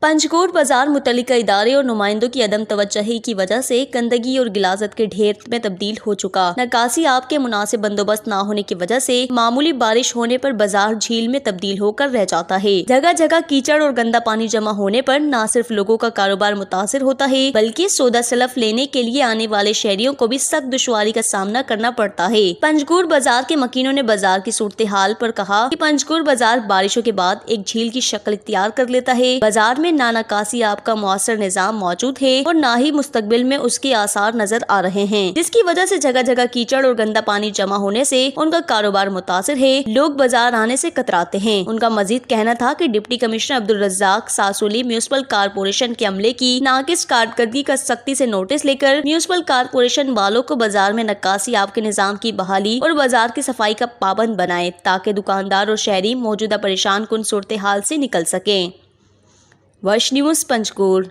पंचकोट बाजार मुतल्लिका इदारे और नुमाइंदों की अदम तवज्जुही की वजह से गंदगी और गिलाजत के ढेर में तब्दील हो चुका। नक्काशी आप के मुनासिब बंदोबस्त न होने की वजह से मामूली बारिश होने पर बाजार झील में तब्दील होकर रह जाता है। जगह जगह कीचड़ और गंदा पानी जमा होने पर न सिर्फ लोगों का कारोबार मुतासिर होता है, बल्कि सौदा सलफ लेने के लिए आने वाले शहरियों को भी सख्त दुश्वारी का सामना करना पड़ता है। पंचकोट बाजार के मकीनों ने बाजार की सूरत हाल पर कहा कि पंचकोट बाजार बारिशों के बाद एक झील की शक्ल इख्तियार कर लेता है। बाजार में ना नक्काशी आप का मुअस्सर निजाम मौजूद है और ना ही मुस्तकबिल में उसके आसार नजर आ रहे हैं, जिसकी वजह से जगह जगह कीचड़ और गंदा पानी जमा होने से उनका कारोबार मुतासिर है। लोग बाजार आने से कतराते हैं। उनका मजीद कहना था कि deputy commissioner Abdul रज़्ज़ाक Sasoli municipal corporation के अमले की नाकिस कारकर्दगी का सख्ती से नोटिस लेकर म्यूनिसिपल कारपोरेशन वालों को बाजार में नक्काशी आप के निजाम की बहाली और बाजार की सफाई का पाबंद बनाए, ताकि दुकानदार और शहरी मौजूदा परेशान कुन सूरत हाल से निकल सकें। वर्ष न्यूज़ पंचकोट।